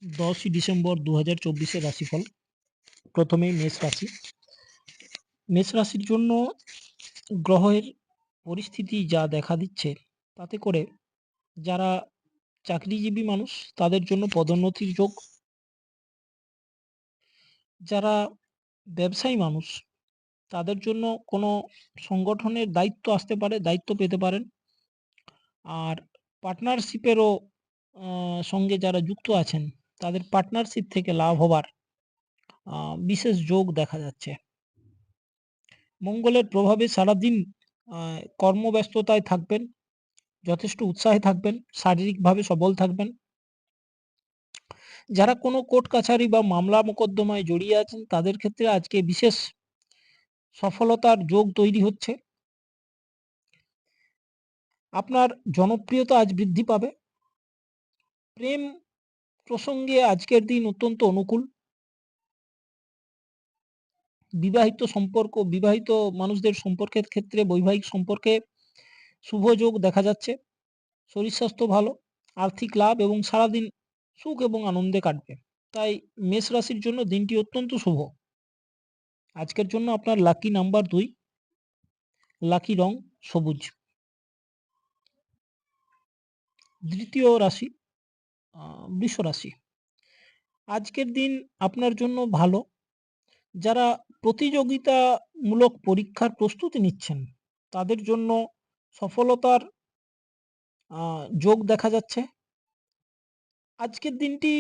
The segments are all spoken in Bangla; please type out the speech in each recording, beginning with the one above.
10ই ডিসেম্বর 2024 রাশিফল। প্রথমেই মেষ রাশি। মেষ রাশির জন্য গ্রহের পরিস্থিতি যা দেখা দিচ্ছে, তাতে করে যারা চাকরিজীবী মানুষ তাদের জন্য পদোন্নতির যোগ, যারা ব্যবসায়ী মানুষ তাদের জন্য কোনো সংগঠনের দায়িত্ব আসতে পারে, দায়িত্ব পেতে পারেন। আর পার্টনারশিপেরও সঙ্গে যারা যুক্ত আছেন তাদের পার্টনারশিপ থেকে লাভ হবার বিশেষ যোগ দেখা যাচ্ছে। মঙ্গলের প্রভাবে সারাদিন কর্মব্যস্ততায় থাকবেন, যথেষ্ট উৎসাহে থাকবেন, শারীরিকভাবে সবল থাকবেন। যারা কোনো কোর্ট কাছারি বা মামলা মোকদ্দমায় জড়িয়ে আছেন তাদের ক্ষেত্রে আজকে বিশেষ সফলতার যোগ তৈরি হচ্ছে। আপনার জনপ্রিয়তা আজ বৃদ্ধি পাবে। প্রেম প্রসঙ্গে আজকের দিন অত্যন্ত অনুকূল। বিবাহিত মানুষদের সম্পর্কের ক্ষেত্রে বৈবাহিক সম্পর্কে শুভ যোগ দেখা যাচ্ছে। শরীর স্বাস্থ্য ভালো, আর্থিক লাভ এবং সারাদিন সুখ এবং আনন্দে কাটবে। তাই মেষ রাশির জন্য দিনটি অত্যন্ত শুভ। আজকের জন্য আপনার লাকি নাম্বার 2, লাকি রং সবুজ। দ্বিতীয় রাশি বৃষ রাশি। আজকের দিন আপনার জন্য ভালো। যারা প্রতিযোগিতামূলক পরীক্ষার প্রস্তুতি নিচ্ছেন তাদের জন্য সফলতার যোগ দেখা যাচ্ছে। আজকের দিনটি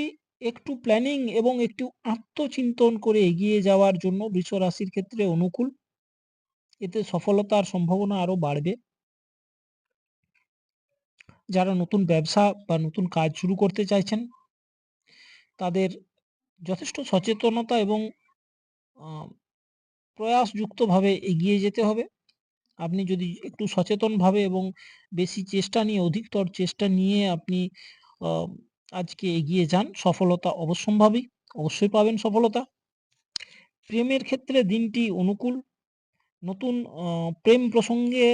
একটু প্ল্যানিং এবং একটু আত্মচিন্তন করে এগিয়ে যাওয়ার জন্য বৃষ রাশির ক্ষেত্রে অনুকূল। এতে সফলতার সম্ভাবনা আরো বাড়বে। যারা নতুন ব্যবসা বা নতুন কাজ শুরু করতে চাইছেন তাদের যথেষ্ট সচেতনতা এবং আ প্রয়াসযুক্তভাবে এগিয়ে যেতে হবে। আপনি যদি একটু সচেতনভাবে এবং বেশি চেষ্টা নিয়ে, অধিকতর চেষ্টা নিয়ে আপনি আ আজকে এগিয়ে যান, সফলতা অবশ্যই পাবেন সফলতা। প্রেমের ক্ষেত্রে দিনটি অনুকূল। নতুন প্রেম প্রসঙ্গে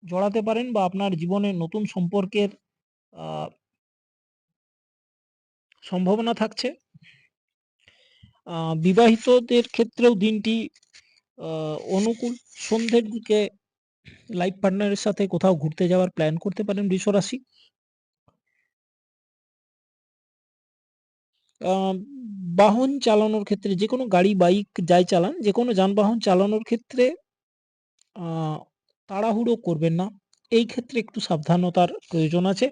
জড়াতে পারেন বা আপনার জীবনে নতুন সম্পর্কের আ সম্ভাবনা থাকছে। বিবাহিতদের ক্ষেত্রেও দিনটি আ অনুকূল। সন্ধ্যের দিকে লাইফ পার্টনারের সাথে কোথাও ঘুরতে যাওয়ার প্ল্যান করতে পারেন বৃষরাশি। আ বাহন চালানোর ক্ষেত্রে যেকোনো গাড়ি, বাইক যাই চালান, যেকোনো যানবাহন চালানোর ক্ষেত্রে আ তাড়াহুড়ো করবেন না। এই ক্ষেত্রে একটু সাবধানতার প্রয়োজন আছে।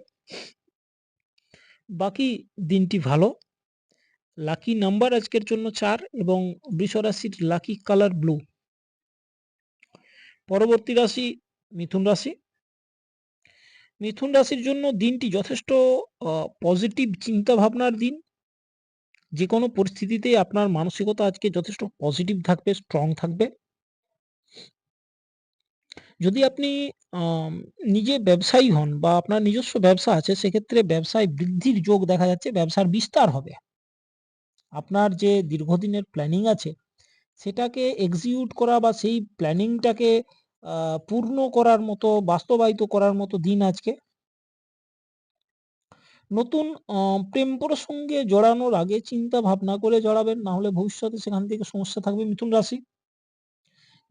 বাকি দিনটি ভালো। লাকি নাম্বার আজকের জন্য 4 এবং বৃষরাশির লাকি কালার ব্লু। পরবর্তী রাশি মিথুন রাশি। মিথুন রাশির জন্য দিনটি যথেষ্ট পজিটিভ চিন্তাভাবনার দিন। যেকোনো পরিস্থিতিতেই আপনার মানসিকতা আজকে যথেষ্ট পজিটিভ থাকবে, স্ট্রং থাকবে। যদি আপনি আম নিজে ব্যবসায়ী হন বা আপনার নিজস্ব ব্যবসা আছে সেক্ষেত্রে ব্যবসায় বৃদ্ধির যোগ দেখা যাচ্ছে, ব্যবসার বিস্তার হবে। আপনার যে দীর্ঘদিনের প্ল্যানিং আছে সেটাকে এক্সিকিউট করা বা সেই প্ল্যানিংটাকে পূর্ণ করার মতো, বাস্তবায়িত করার মতো দিন আজকে। নতুন আ প্রেম প্রসঙ্গে জড়ানোর আগে চিন্তা ভাবনা করে জড়াবেন, না হলে ভবিষ্যতে সেখান থেকে সমস্যা থাকবে মিথুন রাশি।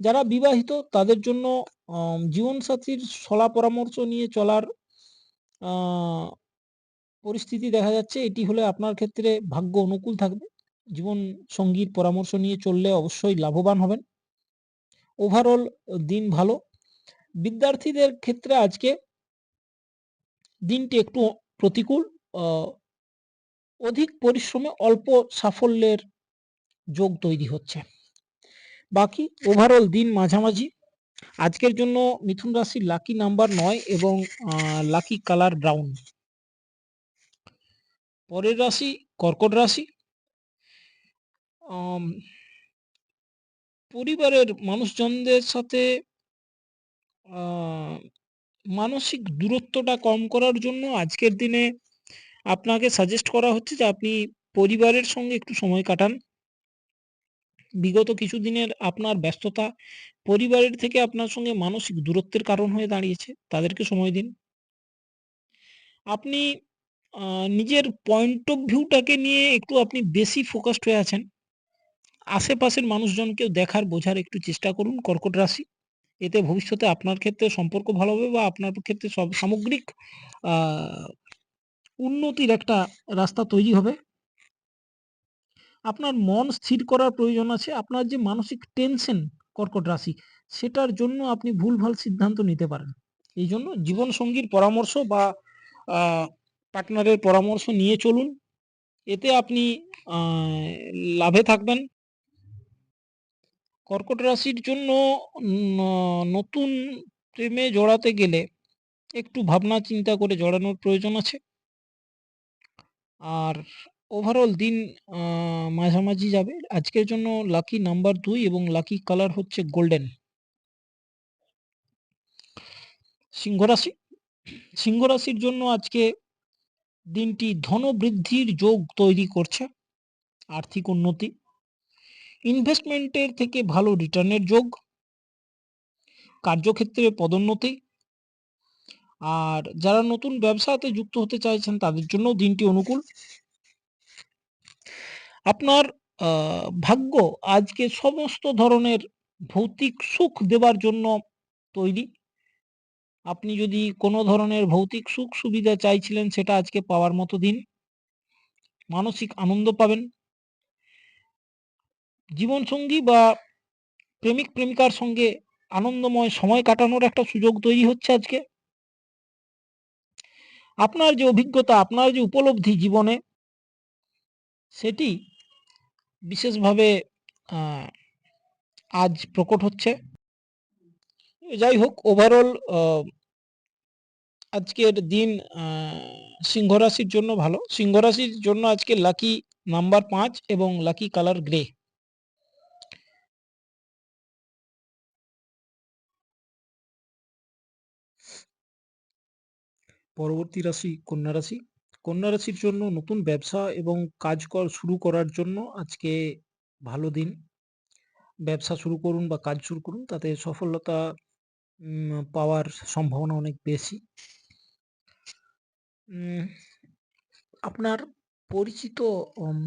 যারা বিবাহিত তাদের জন্য জীবনসাথীর শলা পরামর্শ নিয়ে চলার আ পরিস্থিতি দেখা যাচ্ছে। এটি হলে আপনার ক্ষেত্রে ভাগ্য অনুকূল থাকবে। জীবন সঙ্গীর পরামর্শ নিয়ে চললে অবশ্যই লাভবান হবেন। ওভারঅল দিন ভালো। বিদ্যার্থীদের ক্ষেত্রে আজকে দিনটি একটু প্রতিকূল। আ অধিক পরিশ্রমে অল্প সাফল্যের যোগ তৈরি হচ্ছে। বাকি ওভারঅল দিন মাঝামাঝি। আজকের জন্য মিথুন রাশির লাকি নাম্বার 9 এবং লাকি কালার ব্রাউন। পরের রাশি কর্কট রাশি। আম পরিবারের মানুষজনদের সাথে আ মানসিক দূরত্বটা কম করার জন্য আজকের দিনে আপনাকে সাজেস্ট করা হচ্ছে যে আপনি পরিবারের সঙ্গে একটু সময় কাটান। বিগত কিছুদিনের আপনার ব্যস্ততা পরিবারের থেকে আপনার সঙ্গে মানসিক দূরত্বের কারণ হয়ে দাঁড়িয়েছে। তাদেরকে সময় দিন। আপনি নিজের পয়েন্ট অফ ভিউটাকে নিয়ে একটু আপনি বেশি ফোকাসড হয়ে আছেন। আশেপাশের মানুষজনকেও দেখার, বোঝার একটু চেষ্টা করুন কর্কট রাশি। এতে ভবিষ্যতে আপনার ক্ষেত্রে সম্পর্ক ভালো হবে বা আপনার ক্ষেত্রে সামগ্রিক আ উন্নতির একটা রাস্তা তৈরি হবে। আপনার মন স্থির করার প্রয়োজন আছে। আপনার যে মানসিক টেনশন কর্কট রাশি, সেটার জন্য আপনি ভুলভাল সিদ্ধান্ত নিতে পারেন। এইজন্য জীবনসঙ্গীর পরামর্শ বা আ পার্টনারের পরামর্শ নিয়ে চলুন। এতে আপনি আ লাভে থাকবেন। কর্কট রাশির জন্য ন নতুন প্রেমে জড়াতে গেলে একটু ভাবনা চিন্তা করে জড়ানোর প্রয়োজন আছে। আর ওভারঅল দিন আ মাঝামাঝি যাবে। আজকের জন্য লাকি নাম্বার ২ এবং লাকি কালার হচ্ছে গোল্ডেন। সিংহ রাশি। সিংহ রাশির জন্য আজকে দিনটি ধনবৃদ্ধির যোগ তৈরি করছে। আর্থিক উন্নতি, ইনভেস্টমেন্টের থেকে ভালো রিটার্নের যোগ, কার্যক্ষেত্রে পদোন্নতি। আর যারা নতুন ব্যবসাতে যুক্ত হতে চাইছেন তাদের জন্যও দিনটি অনুকূল। আপনার ভাগ্য আজকে সমস্ত ধরনের ভৌতিক সুখ দেবার জন্য তৈরি। আপনি যদি কোনো ধরনের ভৌতিক সুখ সুবিধা চাইছিলেন সেটা আজকে পাওয়ার মতো দিন। মানসিক আনন্দ পাবেন। জীবনসঙ্গী বা প্রেমিক-প্রেমিকার সঙ্গে আনন্দময় সময় কাটানোর একটা সুযোগ তৈরি হচ্ছে আজকে। আপনার যে অভিজ্ঞতা, আপনার যে উপলব্ধি জীবনে, সেটি বিশেষভাবে আ আজ প্রকট হচ্ছে। যাই হোক ওভারঅল আজকের দিন আ সিংহ রাশির জন্য ভালো। সিংহ রাশির জন্য আজকে লাকি নাম্বার ৫ এবং লাকি কালার গ্রে। পরবর্তী রাশি কন্যা রাশি। কন্যা রাশির জন্য নতুন ব্যবসা এবং কাজ শুরু করার জন্য আজকে ভালো দিন। ব্যবসা শুরু করুন বা কাজ শুরু করুন, তাতে সফলতা পাওয়ার সম্ভাবনা অনেক বেশি। উম আপনার পরিচিত উম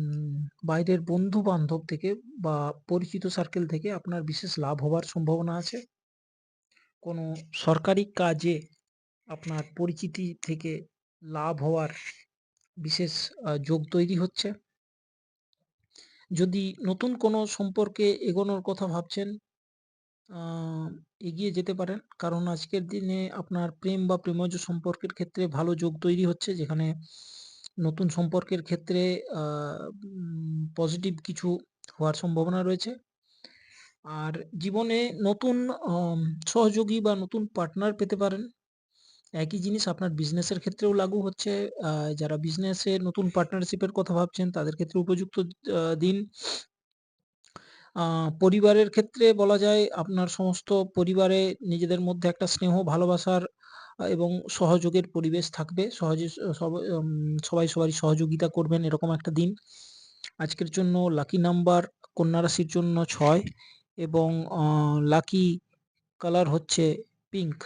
বাইরের বন্ধু-বান্ধব থেকে বা পরিচিত সার্কেল থেকে আপনার বিশেষ লাভ হবার সম্ভাবনা আছে। কোনো সরকারি কাজে আপনার পরিচিতি থেকে লাভ হওয়ার বিশেষ যোগ তৈরি হচ্ছে। যদি নতুন কোনো সম্পর্কে এগোনোর কথা ভাবছেন, আ এগিয়ে যেতে পারেন। কারণ আজকের দিনে আপনার প্রেম বা প্রেমজ সম্পর্কের ক্ষেত্রে ভালো যোগ তৈরি হচ্ছে, যেখানে নতুন সম্পর্কের ক্ষেত্রে আ পজিটিভ কিছু হওয়ার সম্ভাবনা রয়েছে। আর জীবনে নতুন আম সহযোগী বা নতুন পার্টনার পেতে পারেন। একই জিনিস আপনার বিজনেসের ক্ষেত্রেও লাগু হচ্ছে। আ যারা বিজনেসে নতুন পার্টনারশিপ এর কথা ভাবছেন তাদের ক্ষেত্রে উপযুক্ত দিন। আ পরিবারের ক্ষেত্রে বলা যায় আপনার সমস্ত পরিবারে নিজেদের মধ্যে একটা স্নেহ ভালোবাসার এবং সহযোগের পরিবেশ থাকবে। সহজে সবাই সবারই সহযোগিতা করবেন এরকম একটা দিন। আজকের জন্য লাকি নাম্বার কন্যা রাশির জন্য ৬ এবং লাকি কালার হচ্ছে পিঙ্ক।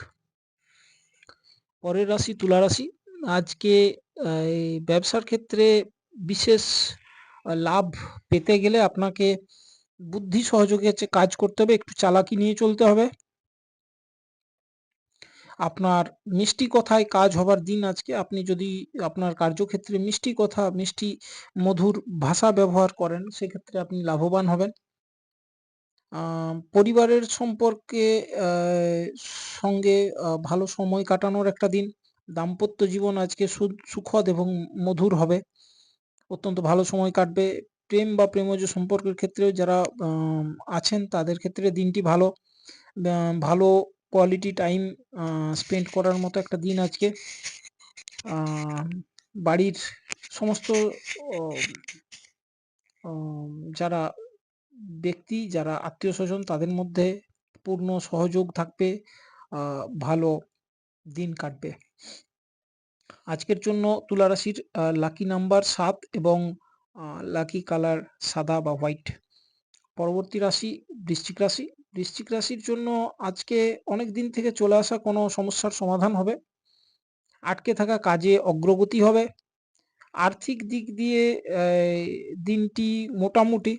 পরের রাশি তুলা রাশি। আজকে এই ব্যবসার ক্ষেত্রে বিশেষ লাভ পেতে গেলে আপনাকে বুদ্ধি সহযোগে হচ্ছে কাজ করতে হবে, একটু চালাকি নিয়ে চলতে হবে। আপনার মিষ্টি কথায় কাজ হবার দিন আজকে। আপনি যদি আপনার কার্যক্ষেত্রে মিষ্টি কথা, মিষ্টি মধুর ভাষা ব্যবহার করেন, সেক্ষেত্রে আপনি লাভবান হবেন। পরিবারের সম্পর্কে আ সঙ্গে ভালো সময় কাটানোর একটা দিন। দাম্পত্য জীবন আজকে সুখদ এবং মধুর হবে। অত্যন্ত ভালো সময় কাটবে। প্রেম বা প্রেমজ সম্পর্কের ক্ষেত্রেও যারা আম আছেন তাদের ক্ষেত্রে দিনটি ভালো। আ ভালো কোয়ালিটি টাইম আ স্পেন্ড করার মতো একটা দিন আজকে। আ বাড়ির সমস্ত অ অম যারা ব্যক্তি, যারা আত্মীয়স্বজন তাদের মধ্যে পূর্ণ সহযোগ থাকবে। আ ভালো দিন কাটবে। আজকের জন্য তুলা রাশির লাকি নাম্বার ৭ এবং আ লাকি কালার সাদা বা হোয়াইট। পরবর্তী রাশি বৃশ্চিক রাশি। বৃশ্চিক রাশির জন্য আজকে অনেকদিন থেকে চলে আসা কোনো সমস্যার সমাধান হবে। আটকে থাকা কাজে অগ্রগতি হবে। আর্থিক দিক দিয়ে দিনটি মোটামুটি।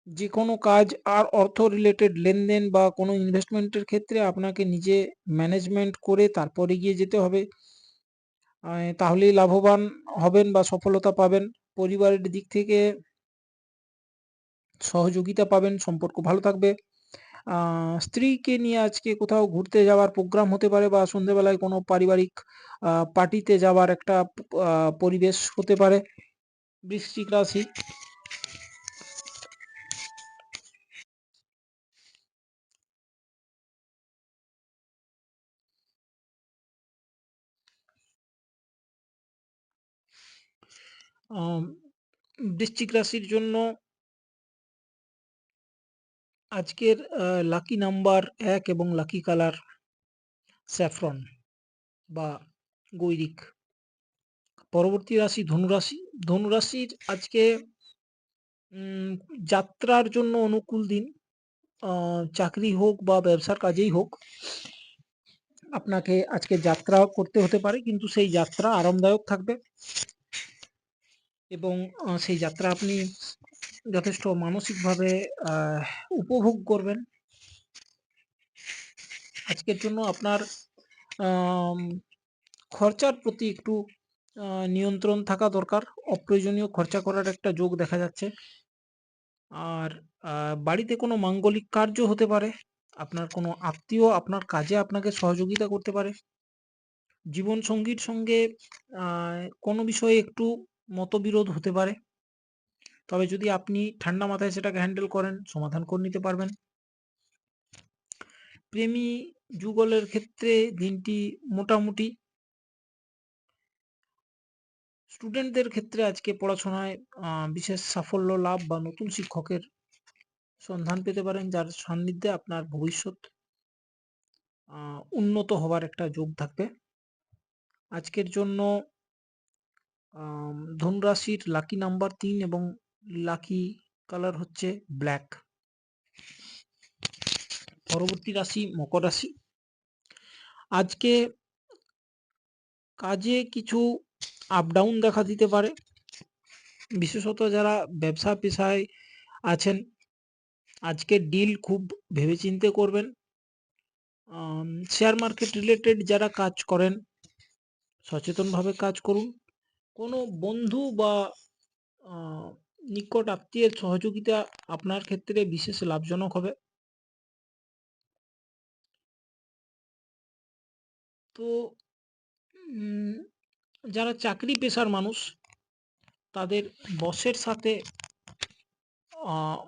যেকোনো কাজ আর অর্থ রিলেটেড লেনদেন বা কোনো ইনভেস্টমেন্টের ক্ষেত্রে আপনাকে নিজে ম্যানেজমেন্ট করে তারপরে এগিয়ে যেতে হবে। তাহলেই লাভবান হবেন বা সফলতা পাবেন। পরিবারের দিক থেকে সহযোগিতা পাবেন, সম্পর্ক ভালো থাকবে। স্ত্রীকে নিয়ে আজকে কোথাও ঘুরতে যাওয়ার প্রোগ্রাম হতে পারে বা সন্ধ্যেবেলায় কোনো পারিবারিক পার্টিতে যাওয়ার একটা পরিবেশ হতে পারে। বৃশ্চিক রাশি। আম বৃশ্চিক রাশির জন্য আজকের লাকি নাম্বার ১ এবং লাকি কালার স্যাফরন বা গৈরিক। পরবর্তী রাশি ধনুরাশি। ধনুরাশির আজকে উম যাত্রার জন্য অনুকূল দিন। চাকরি হোক বা ব্যবসার কাজেই হোক, আপনাকে আজকে যাত্রা করতে হতে পারে, কিন্তু সেই যাত্রা আরামদায়ক থাকবে এবং সেই যাত্রা আপনি যথেষ্ট মানসিকভাবে উপভোগ করবেন। আজকের জন্য আপনার আম খরচার প্রতি একটু নিয়ন্ত্রণ থাকা দরকার। অপ্রয়োজনীয় খরচা করার একটা যোগ দেখা যাচ্ছে। আর বাড়িতে কোনো মাঙ্গলিক কার্য হতে পারে। আপনার কোনো আত্মীয় আপনার কাজে আপনাকে সহযোগিতা করতে পারে। জীবনসঙ্গীর সঙ্গে আ কোনো বিষয়ে একটু মতবিরোধ হতে পারে। তবে যদি আপনি ঠান্ডা মাথায় সেটাকে হ্যান্ডেল করেন, সমাধান করে নিতে পারবেন। প্রেমী যুগলের ক্ষেত্রে দিনটি মোটামুটি। স্টুডেন্টদের ক্ষেত্রে আজকে পড়াশোনায় বিশেষ সাফল্য লাভ বা নতুন শিক্ষকের সন্ধান পেতে পারেন, যার সান্নিধ্যে আপনার ভবিষ্যৎ উন্নত হবার একটা যোগ থাকবে। আজকের জন্য ধনু রাশির লাকি নাম্বার ৩ এবং লাকি কালার হচ্ছে ব্ল্যাক। পরবর্তী রাশি মকর রাশি। আজকে কাজে কিছু আপ ডাউন দেখা দিতে পারে। বিশেষত যারা ব্যবসা পেশায় আছেন, আজকে ডিল খুব ভেবেচিন্তে করবেন। শেয়ার মার্কেট রিলেটেড যারা কাজ করেন, সচেতনভাবে কাজ করুন। কোনো বন্ধু বা নিকট আত্মীয়ের সহযোগিতা আপনার ক্ষেত্রে বিশেষ লাভজনক হবে। তো যারা চাকরি পেশার মানুষ, তাদের বসের সাথে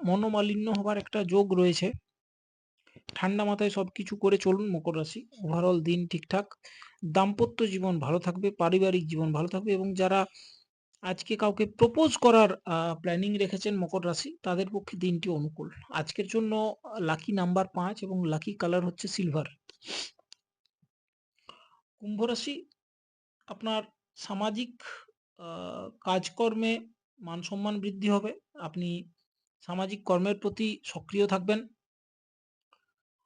মনোমালিন্য হবার একটা যোগ রয়েছে। ঠান্ডা মাথায় সব কিছু করে চলুন মকর রাশি। ওভারঅল দিন ঠিকঠাক। দাম্পত্য জীবন ভালো থাকবে, পারিবারিক জীবন ভালো থাকবে এবং যারা আজকে কাউকে প্রপোজ করার প্ল্যানিং রেখেছেন মকর রাশি, তাদের পক্ষে দিনটি অনুকূল। আজকের জন্য লাকি নাম্বার ৫ এবং লাকি কালার হচ্ছে সিলভার। কুম্ভ রাশি। আপনার সামাজিক কাজকর্মে মান-সম্মান বৃদ্ধি হবে। আপনি সামাজিক কর্মের প্রতি সক্রিয় থাকবেন।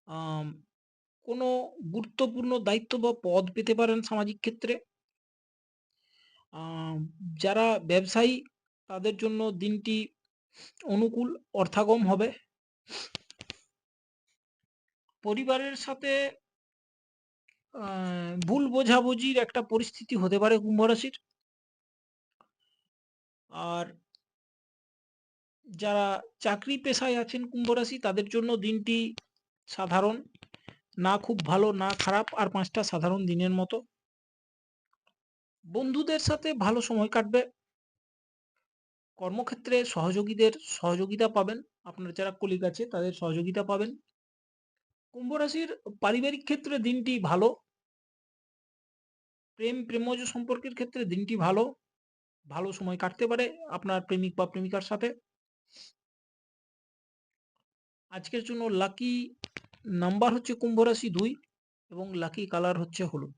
আম কোনো গুরুত্বপূর্ণ দায়িত্ব বা পদ পেতে পারেন সামাজিক ক্ষেত্রে। যারা ব্যবসায়ী, তাদের জন্য দিনটি অনুকূল, অর্থাগম হবে। পরিবারের সাথে ভুল বোঝাবুঝির একটা পরিস্থিতি হতে পারে কুম্ভ রাশির। আর যারা চাকরি পেশায় আছেন কুম্ভ রাশি, তাদের জন্য দিনটি সাধারণ। না খুব ভালো, না খারাপ, আর ৫ টা সাধারণ দিনের মতো। বন্ধুদের সাথে ভালো সময় কাটবে। কর্মক্ষেত্রে সহযোগীদের সহযোগিতা পাবেন। আপনার যারা কলিগ আছে তাদের সহযোগিতা পাবেন। কুম্ভ রাশির পারিবারিক ক্ষেত্রে দিনটি ভালো। প্রেমজ সম্পর্কের ক্ষেত্রে দিনটি ভালো। ভালো সময় কাটতে পারে আপনার প্রেমিক বা প্রেমিকার সাথে। আজকের জন্য লাকি নাম্বার হচ্ছে কুম্ভ রাশি ২ এবং লাকি কালার হচ্ছে হলুদ।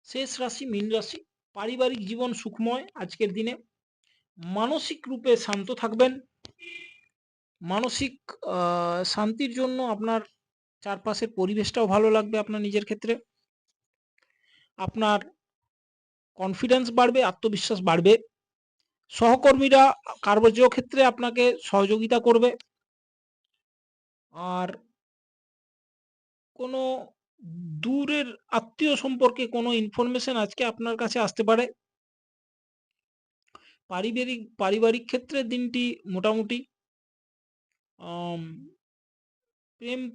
শেষ রাশি মীন রাশি। পারিবারিক জীবন সুখময় আজকের দিনে। মানসিক রূপে শান্ত থাকবেন। মানসিক শান্তির জন্য আপনার চারপাশের পরিবেশটাও ভালো লাগবে আপনার নিজের ক্ষেত্রে। আপনার কনফিডেন্স বাড়বে, আত্মবিশ্বাস বাড়বে। সহকর্মীরা কার্যক্ষেত্রে আপনাকে সহযোগিতা করবে। আর কোনো দূরের আত্মীয় সম্পর্কে কোনো ইনফরমেশন আজকে আপনার কাছে আসতে পারে। পারিবারিক ক্ষেত্রে দিনটি মোটামুটি। আম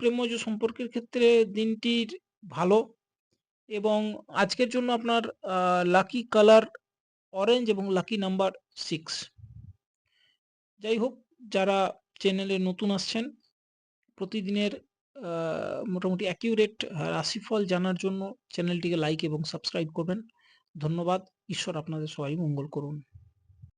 প্রেমজ সম্পর্কের ক্ষেত্রে দিনটির ভালো এবং আজকের জন্য আপনার লাকি কালার অরেঞ্জ এবং লাকি নাম্বার 6। যাই হোক, যারা চ্যানেলে নতুন আসছেন, প্রতিদিনের মোটামুটি অ্যাকিউরেট রাশিফল জানার জন্য চ্যানেলটিকে লাইক এবং সাবস্ক্রাইব করবেন। ধন্যবাদ। ঈশ্বর আপনাদের সবাই মঙ্গল করুন।